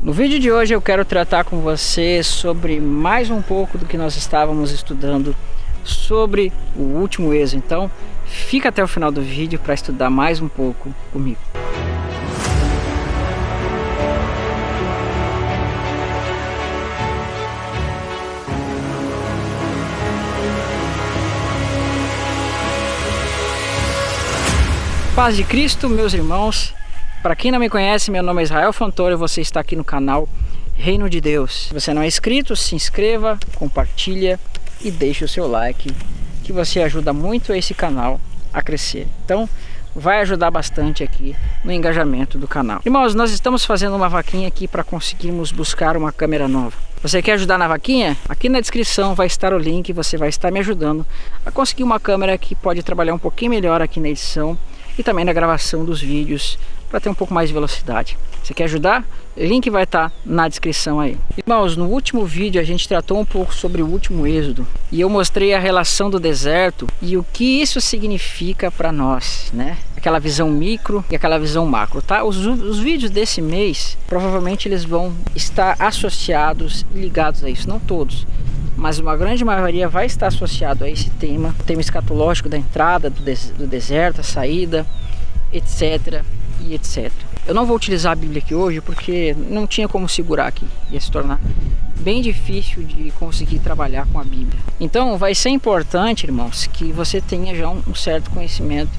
No vídeo de hoje eu quero tratar com você sobre mais um pouco do que nós estávamos estudando sobre o último Êxodo. Então fica até o final do vídeo para estudar mais um pouco comigo. Paz de Cristo, meus irmãos. Para quem não me conhece, meu nome é Israel Fontoura e você está aqui no canal Reino de Deus. Se você não é inscrito, se inscreva, compartilha e deixe o seu like, que você ajuda muito esse canal a crescer. Então, vai ajudar bastante aqui no engajamento do canal. Irmãos, nós estamos fazendo uma vaquinha aqui para conseguirmos buscar uma câmera nova. Você quer ajudar na vaquinha? Aqui na descrição vai estar o link, você vai estar me ajudando a conseguir uma câmera que pode trabalhar um pouquinho melhor aqui na edição e também na gravação dos vídeos para ter um pouco mais de velocidade. Você quer ajudar? O link vai estar na descrição aí. Irmãos, no último vídeo a gente tratou um pouco sobre o último Êxodo e eu mostrei a relação do deserto e o que isso significa para nós, né? Aquela visão micro e aquela visão macro, tá? Os vídeos desse mês, provavelmente eles vão estar associados e ligados a isso, não todos, mas uma grande maioria vai estar associado a esse tema, o tema escatológico da entrada do deserto, a saída, etc. e etc. Eu não vou utilizar a Bíblia aqui hoje porque não tinha como segurar aqui, ia se tornar bem difícil de conseguir trabalhar com a Bíblia. Então vai ser importante, irmãos, que você tenha já um certo conhecimento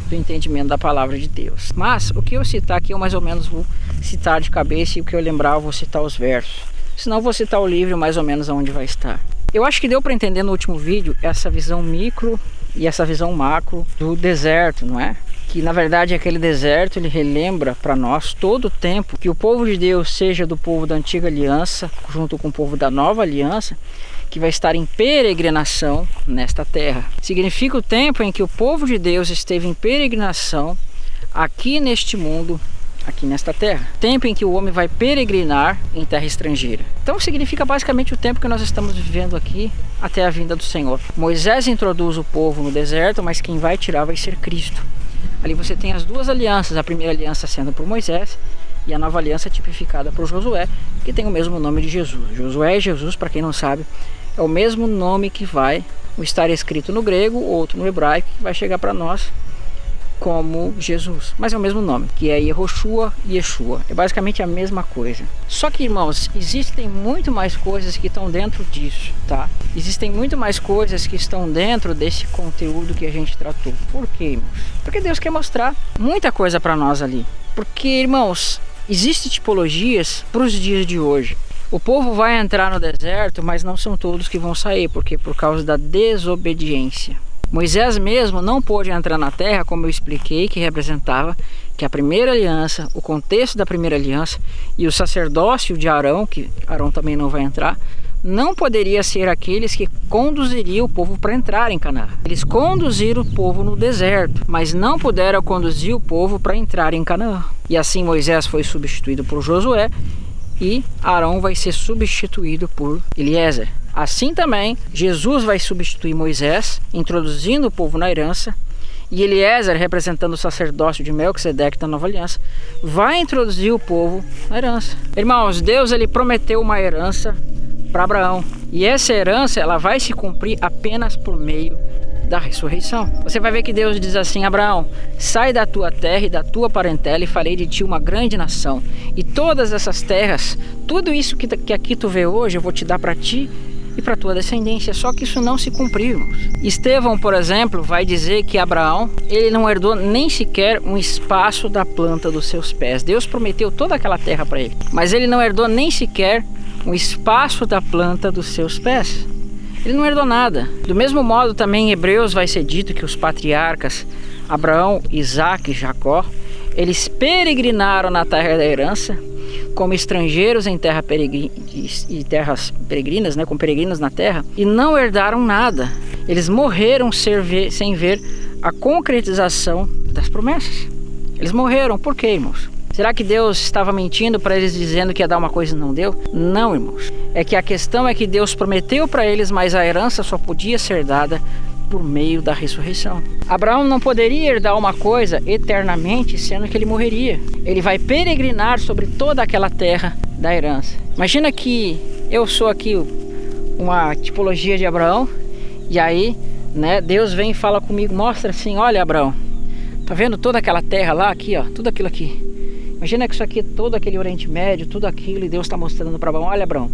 do entendimento da palavra de Deus. Mas o que eu citar aqui eu mais ou menos vou citar de cabeça e o que eu lembrar eu vou citar os versos. Senão eu vou citar o livro mais ou menos aonde vai estar. Eu acho que deu para entender no último vídeo essa visão micro e essa visão macro do deserto, não é? Que na verdade aquele deserto ele relembra para nós todo o tempo que o povo de Deus, seja do povo da antiga aliança junto com o povo da nova aliança, que vai estar em peregrinação nesta terra. Significa o tempo em que o povo de Deus esteve em peregrinação aqui neste mundo, aqui nesta terra. Tempo em que o homem vai peregrinar em terra estrangeira. Então significa basicamente o tempo que nós estamos vivendo aqui até a vinda do Senhor. Moisés introduz o povo no deserto, mas quem vai tirar vai ser Cristo. Ali você tem as duas alianças, a primeira aliança sendo por Moisés e a nova aliança tipificada por Josué, que tem o mesmo nome de Jesus. Josué e Jesus, para quem não sabe, é o mesmo nome que vai estar escrito no grego, outro no hebraico, que vai chegar para nós como Jesus, mas é o mesmo nome, que é Yehoshua e Yeshua, é basicamente a mesma coisa. Só que, irmãos, existem muito mais coisas que estão dentro disso, tá? Existem muito mais coisas que estão dentro desse conteúdo que a gente tratou. Por quê, irmãos? Porque Deus quer mostrar muita coisa para nós ali. Porque, irmãos, existem tipologias para os dias de hoje. O povo vai entrar no deserto, mas não são todos que vão sair, porque por causa da desobediência. Moisés mesmo não pôde entrar na terra, como eu expliquei, que representava que a primeira aliança, o contexto da primeira aliança e o sacerdócio de Arão, que Arão também não vai entrar, não poderia ser aqueles que conduziriam o povo para entrar em Canaã. Eles conduziram o povo no deserto, mas não puderam conduzir o povo para entrar em Canaã. E assim Moisés foi substituído por Josué e Arão vai ser substituído por Eliezer. Assim também, Jesus vai substituir Moisés, introduzindo o povo na herança, e Eliezer, representando o sacerdócio de Melquisedeque da nova aliança, vai introduzir o povo na herança. Irmãos, Deus ele prometeu uma herança para Abraão, e essa herança ela vai se cumprir apenas por meio da ressurreição. Você vai ver que Deus diz assim: Abraão, sai da tua terra e da tua parentela e farei de ti uma grande nação, e todas essas terras, tudo isso que aqui tu vê hoje eu vou te dar para ti e para tua descendência. Só que isso não se cumpriu, irmãos. Estevão, por exemplo, vai dizer que Abraão, ele não herdou nem sequer um espaço da planta dos seus pés. Deus prometeu toda aquela terra para ele, mas ele não herdou nem sequer um espaço da planta dos seus pés. Ele não herdou nada. Do mesmo modo também em Hebreus vai ser dito que os patriarcas Abraão, Isaque e Jacó, eles peregrinaram na terra da herança como estrangeiros em terras peregrinas, né, como peregrinos na terra, e não herdaram nada. Eles morreram sem ver a concretização das promessas. Eles morreram. Por quê, irmãos? Será que Deus estava mentindo para eles dizendo que ia dar uma coisa e não deu? Não, irmãos. É que a questão é que Deus prometeu para eles, mas a herança só podia ser dada por meio da ressurreição. Abraão não poderia herdar uma coisa eternamente, sendo que ele morreria. Ele vai peregrinar sobre toda aquela terra da herança. Imagina que eu sou aqui uma tipologia de Abraão, e aí, né, Deus vem e fala comigo, mostra assim, olha Abraão, tá vendo toda aquela terra lá, aqui ó, tudo aquilo aqui. Imagina que isso aqui, todo aquele Oriente Médio, tudo aquilo, e Deus está mostrando para Abraão, olha Abraão,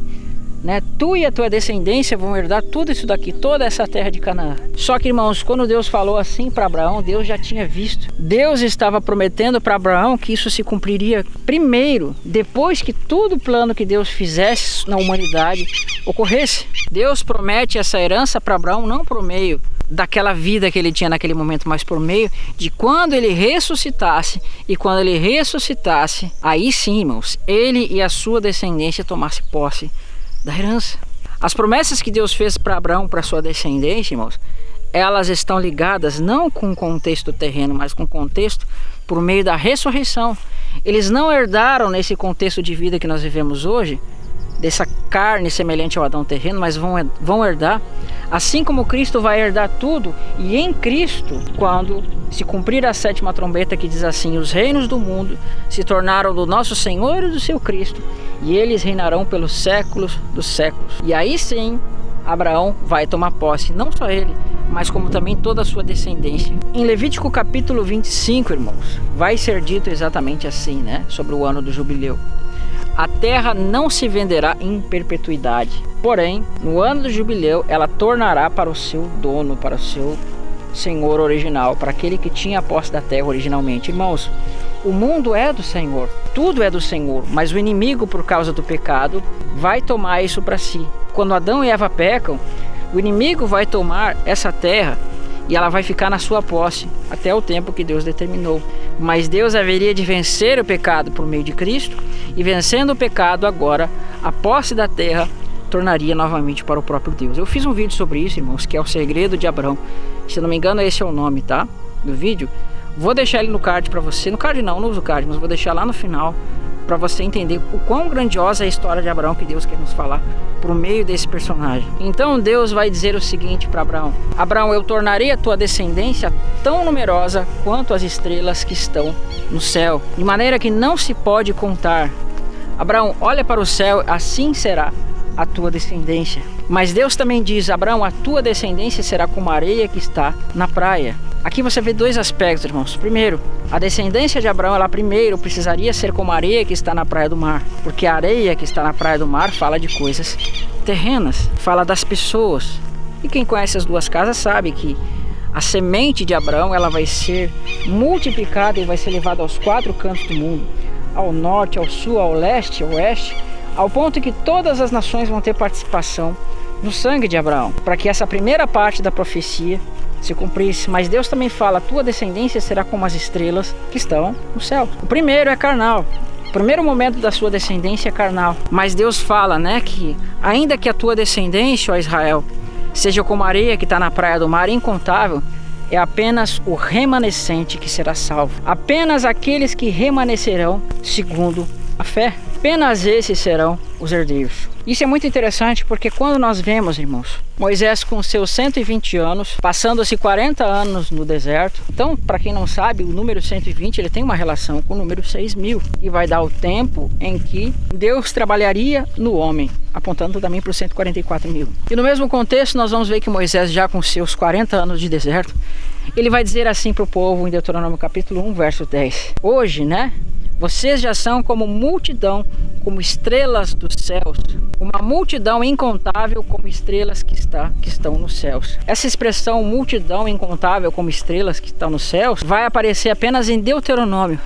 né, tu e a tua descendência vão herdar tudo isso daqui, toda essa terra de Canaã. Só que, irmãos, quando Deus falou assim para Abraão, Deus já tinha visto. Deus estava prometendo para Abraão que isso se cumpriria primeiro, depois que todo o plano que Deus fizesse na humanidade ocorresse. Deus promete essa herança para Abraão não por meio daquela vida que ele tinha naquele momento, mas por meio de quando ele ressuscitasse. E quando ele ressuscitasse, aí sim, irmãos, ele e a sua descendência tomassem posse da herança. As promessas que Deus fez para Abraão, para sua descendência, irmãos, elas estão ligadas não com o contexto terreno, mas com o contexto por meio da ressurreição. Eles não herdaram nesse contexto de vida que nós vivemos hoje, dessa carne semelhante ao Adão terreno, mas vão herdar, assim como Cristo vai herdar tudo. E em Cristo, quando se cumprir a 7ª trombeta, que diz assim, os reinos do mundo se tornaram do nosso Senhor e do seu Cristo, e eles reinarão pelos séculos dos séculos. E aí sim, Abraão vai tomar posse, não só ele, mas como também toda a sua descendência. Em Levítico capítulo 25, irmãos, vai ser dito exatamente assim, né, sobre o ano do jubileu. A terra não se venderá em perpetuidade, porém, no ano do jubileu, ela tornará para o seu dono, para o seu senhor original, para aquele que tinha a posse da terra originalmente. Irmãos, o mundo é do Senhor, tudo é do Senhor, mas o inimigo, por causa do pecado, vai tomar isso para si. Quando Adão e Eva pecam, o inimigo vai tomar essa terra e ela vai ficar na sua posse até o tempo que Deus determinou. Mas Deus haveria de vencer o pecado por meio de Cristo, e vencendo o pecado agora, a posse da terra tornaria novamente para o próprio Deus. Eu fiz um vídeo sobre isso, irmãos, que é o segredo de Abraão. Se não me engano, esse é o nome, tá? Do vídeo. Vou deixar ele no card para você. No card não uso o card, mas vou deixar lá no final para você entender o quão grandiosa é a história de Abraão que Deus quer nos falar por meio desse personagem. Então Deus vai dizer o seguinte para Abraão: Abraão, eu tornarei a tua descendência tão numerosa quanto as estrelas que estão no céu, de maneira que não se pode contar. Abraão, olha para o céu, assim será a tua descendência. Mas Deus também diz: Abraão, a tua descendência será como a areia que está na praia. Aqui você vê dois aspectos, irmãos. Primeiro, a descendência de Abraão, ela primeiro precisaria ser como a areia que está na praia do mar, porque a areia que está na praia do mar fala de coisas terrenas, fala das pessoas. E quem conhece as duas casas sabe que a semente de Abraão, ela vai ser multiplicada e vai ser levada aos 4 cantos do mundo, ao norte, ao sul, ao leste, ao oeste, ao ponto que todas as nações vão ter participação no sangue de Abraão, para que essa primeira parte da profecia se cumprisse. Mas Deus também fala: a tua descendência será como as estrelas que estão no céu. O primeiro é carnal, o primeiro momento da sua descendência é carnal. Mas Deus fala, né, que ainda que a tua descendência, ó Israel, seja como a areia que está na praia do mar, incontável, é apenas o remanescente que será salvo. Apenas aqueles que remanescerão segundo a fé. Apenas esses serão os herdeiros. Isso é muito interessante porque quando nós vemos, irmãos, Moisés com seus 120 anos, passando-se 40 anos no deserto. Então, para quem não sabe, o número 120 ele tem uma relação com o número 6.000, e vai dar o tempo em que Deus trabalharia no homem, apontando também para os 144.000. E no mesmo contexto, nós vamos ver que Moisés, já com seus 40 anos de deserto, ele vai dizer assim para o povo em Deuteronômio capítulo 1, verso 10. Hoje, né? Vocês já são como multidão, como estrelas dos céus. Uma multidão incontável como estrelas que estão nos céus. Essa expressão multidão incontável como estrelas que estão nos céus vai aparecer apenas em Deuteronômio.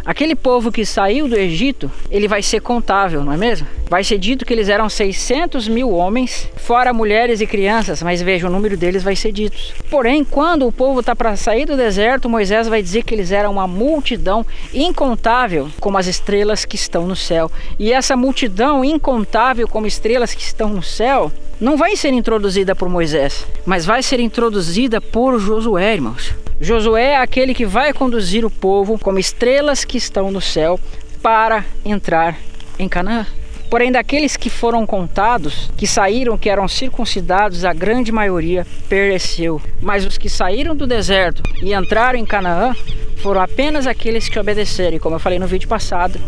Aquele povo que saiu do Egito, ele vai ser contável, não é mesmo? Vai ser dito que eles eram 600.000 homens, fora mulheres e crianças, mas veja, o número deles vai ser dito. Porém, quando o povo está para sair do deserto, Moisés vai dizer que eles eram uma multidão incontável, como as estrelas que estão no céu. E essa multidão incontável, como estrelas que estão no céu, não vai ser introduzida por Moisés, mas vai ser introduzida por Josué, irmãos. Josué é aquele que vai conduzir o povo como estrelas que estão no céu para entrar em Canaã. Porém, daqueles que foram contados, que saíram, que eram circuncidados, a grande maioria pereceu. Mas os que saíram do deserto e entraram em Canaã foram apenas aqueles que obedeceram. E como eu falei no vídeo passado,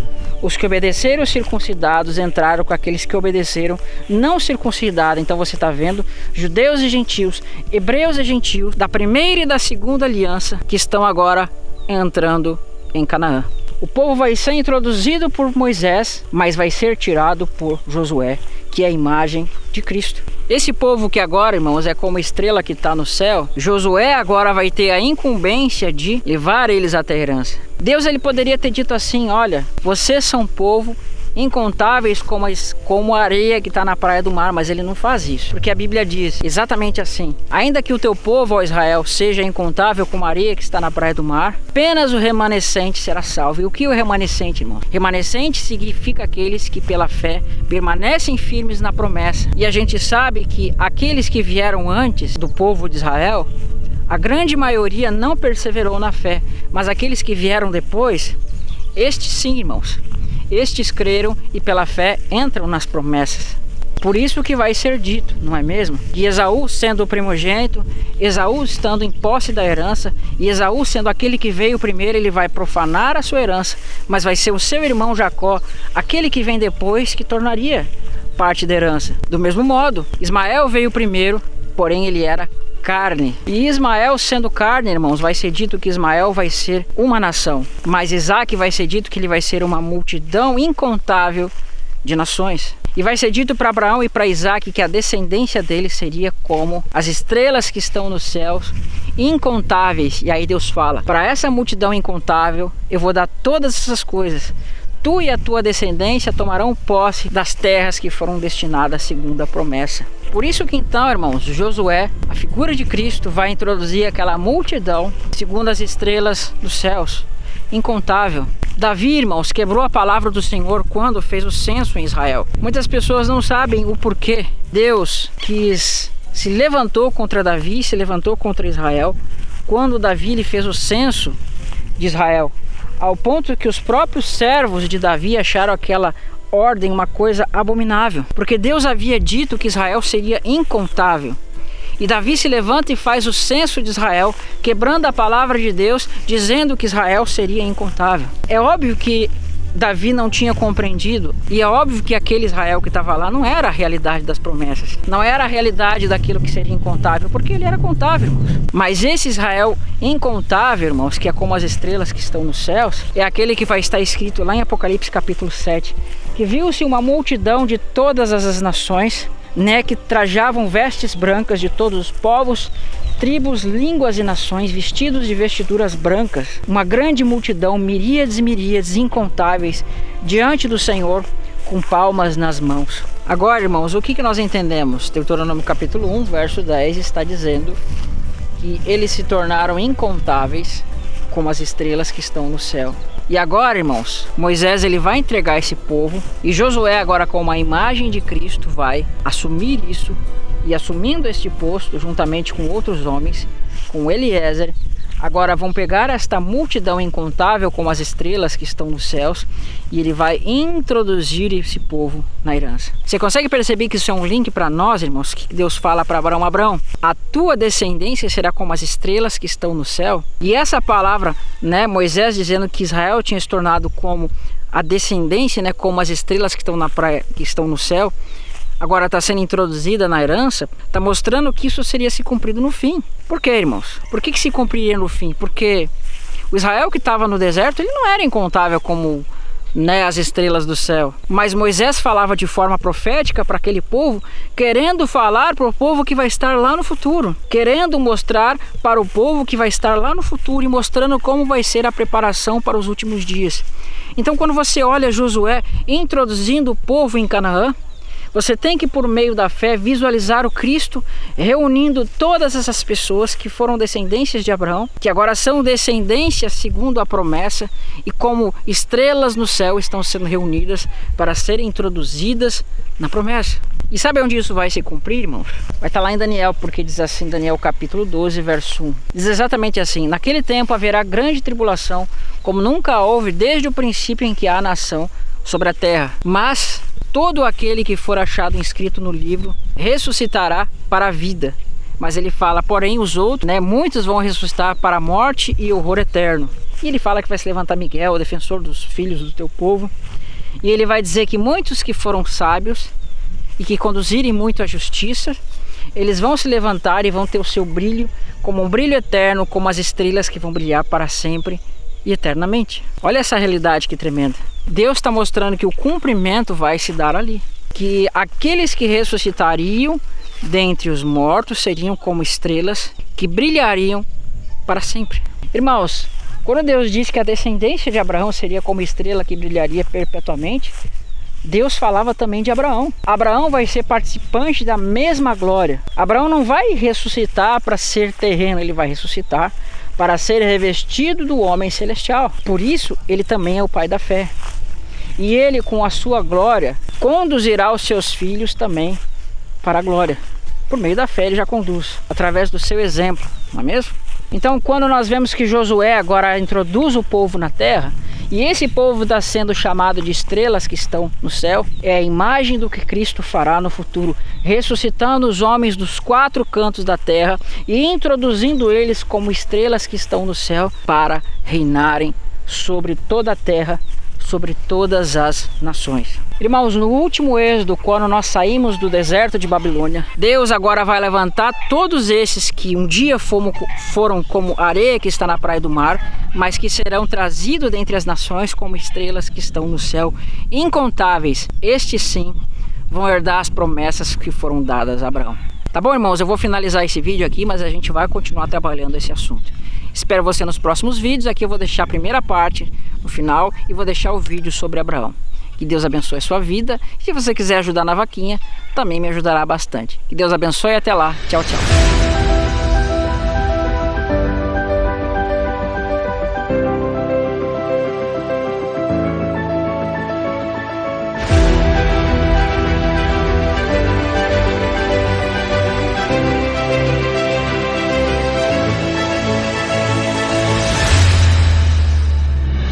os que obedeceram os circuncidados entraram com aqueles que obedeceram não circuncidados. Então você está vendo judeus e gentios, hebreus e gentios, da primeira e da segunda aliança, que estão agora entrando em Canaã. O povo vai ser introduzido por Moisés, mas vai ser tirado por Josué, que é a imagem de Cristo. Esse povo que agora, irmãos, é como a estrela que está no céu, Josué agora vai ter a incumbência de levar eles até a herança. Deus ele poderia ter dito assim: olha, vocês são povo incontáveis como a areia que está na praia do mar, mas ele não faz isso, porque a Bíblia diz exatamente assim: ainda que o teu povo, ó Israel, seja incontável como a areia que está na praia do mar, apenas o remanescente será salvo. E o que é o remanescente, irmão? Remanescente significa aqueles que pela fé permanecem firmes na promessa. E a gente sabe que aqueles que vieram antes do povo de Israel, a grande maioria não perseverou na fé, mas aqueles que vieram depois, estes sim, irmãos, estes creram e pela fé entram nas promessas. Por isso que vai ser dito, não é mesmo? Que Esaú sendo o primogênito, Esaú estando em posse da herança, e Esaú sendo aquele que veio primeiro, ele vai profanar a sua herança, mas vai ser o seu irmão Jacó, aquele que vem depois, que tornaria parte da herança. Do mesmo modo, Ismael veio primeiro, porém ele era carne. E Ismael sendo carne, irmãos, vai ser dito que Ismael vai ser uma nação. Mas Isaac vai ser dito que ele vai ser uma multidão incontável de nações. E vai ser dito para Abraão e para Isaac que a descendência dele seria como as estrelas que estão nos céus, incontáveis. E aí Deus fala: para essa multidão incontável eu vou dar todas essas coisas. Tu e a tua descendência tomarão posse das terras que foram destinadas segundo a promessa. Por isso que então, irmãos, Josué, a figura de Cristo, vai introduzir aquela multidão segundo as estrelas dos céus, incontável. Davi, irmãos, quebrou a palavra do Senhor quando fez o censo em Israel. Muitas pessoas não sabem o porquê Deus se levantou contra Davi, se levantou contra Israel, quando Davi lhe fez o censo de Israel, ao ponto que os próprios servos de Davi acharam aquela ordem uma coisa abominável, porque Deus havia dito que Israel seria incontável. E Davi se levanta e faz o censo de Israel, quebrando a palavra de Deus, dizendo que Israel seria incontável. É óbvio que Davi não tinha compreendido, e é óbvio que aquele Israel que estava lá não era a realidade das promessas, não era a realidade daquilo que seria incontável, porque ele era contável, irmãos. Mas esse Israel incontável, irmãos, que é como as estrelas que estão nos céus, é aquele que vai estar escrito lá em Apocalipse capítulo 7, que viu-se uma multidão de todas as nações, que trajavam vestes brancas, de todos os povos, tribos, línguas e nações, vestidos de vestiduras brancas, uma grande multidão, miríades e miríades incontáveis, diante do Senhor, com palmas nas mãos. Agora, irmãos, o que nós entendemos? Deuteronômio capítulo 1, verso 10 está dizendo que eles se tornaram incontáveis como as estrelas que estão no céu. E agora, irmãos, Moisés ele vai entregar esse povo, e Josué agora, como a imagem de Cristo, vai assumir isso, e assumindo este posto juntamente com outros homens, com Eliezer, agora vão pegar esta multidão incontável como as estrelas que estão nos céus, e ele vai introduzir esse povo na herança. Você consegue perceber que isso é um link para nós, irmãos? Que Deus fala para Abraão: Abraão, a tua descendência será como as estrelas que estão no céu. E essa palavra, Moisés dizendo que Israel tinha se tornado como a descendência, como as estrelas que estão na praia, que estão no céu, agora está sendo introduzida na herança, está mostrando que isso seria se cumprido no fim. Por quê, irmãos? Por que se cumpriria no fim? Porque o Israel que estava no deserto, ele não era incontável como as estrelas do céu. Mas Moisés falava de forma profética para aquele povo, querendo falar para o povo que vai estar lá no futuro, querendo mostrar para o povo que vai estar lá no futuro e mostrando como vai ser a preparação para os últimos dias. Então, quando você olha Josué introduzindo o povo em Canaã, você tem que, por meio da fé, visualizar o Cristo reunindo todas essas pessoas que foram descendências de Abraão, que agora são descendências segundo a promessa, e como estrelas no céu estão sendo reunidas para serem introduzidas na promessa. E sabe onde isso vai se cumprir, irmãos? Vai estar lá em Daniel, porque diz assim, Daniel capítulo 12, verso 1. Diz exatamente assim: naquele tempo haverá grande tribulação, como nunca houve desde o princípio em que há nação sobre a terra. Mas todo aquele que for achado inscrito no livro ressuscitará para a vida. Mas ele fala, porém os outros, né, muitos vão ressuscitar para a morte e horror eterno. E ele fala que vai se levantar Miguel, o defensor dos filhos do teu povo. E ele vai dizer que muitos que foram sábios e que conduzirem muito a justiça, eles vão se levantar e vão ter o seu brilho como um brilho eterno, como as estrelas que vão brilhar para sempre e eternamente. Olha essa realidade que tremenda. Deus está mostrando que o cumprimento vai se dar ali. Que aqueles que ressuscitariam dentre os mortos seriam como estrelas que brilhariam para sempre. Irmãos, quando Deus disse que a descendência de Abraão seria como estrela que brilharia perpetuamente, Deus falava também de Abraão. Abraão vai ser participante da mesma glória. Abraão não vai ressuscitar para ser terreno, ele vai ressuscitar para ser revestido do homem celestial. Por isso, ele também é o pai da fé. E ele, com a sua glória, conduzirá os seus filhos também para a glória. Por meio da fé ele já conduz, através do seu exemplo, não é mesmo? Então, quando nós vemos que Josué agora introduz o povo na terra, e esse povo está sendo chamado de estrelas que estão no céu, é a imagem do que Cristo fará no futuro, ressuscitando os homens dos 4 cantos da terra e introduzindo eles como estrelas que estão no céu para reinarem sobre toda a terra, sobre todas as nações. Irmãos, no último êxodo, quando nós saímos do deserto de Babilônia, Deus agora vai levantar todos esses que um dia foram como areia que está na praia do mar, mas que serão trazidos dentre as nações como estrelas que estão no céu, incontáveis. Estes sim vão herdar as promessas que foram dadas a Abraão. Tá bom, irmãos? Eu vou finalizar esse vídeo aqui, mas a gente vai continuar trabalhando esse assunto. Espero você nos próximos vídeos. Aqui eu vou deixar a primeira parte no final e vou deixar o vídeo sobre Abraão. Que Deus abençoe a sua vida. Se você quiser ajudar na vaquinha, também me ajudará bastante. Que Deus abençoe e até lá. Tchau, tchau.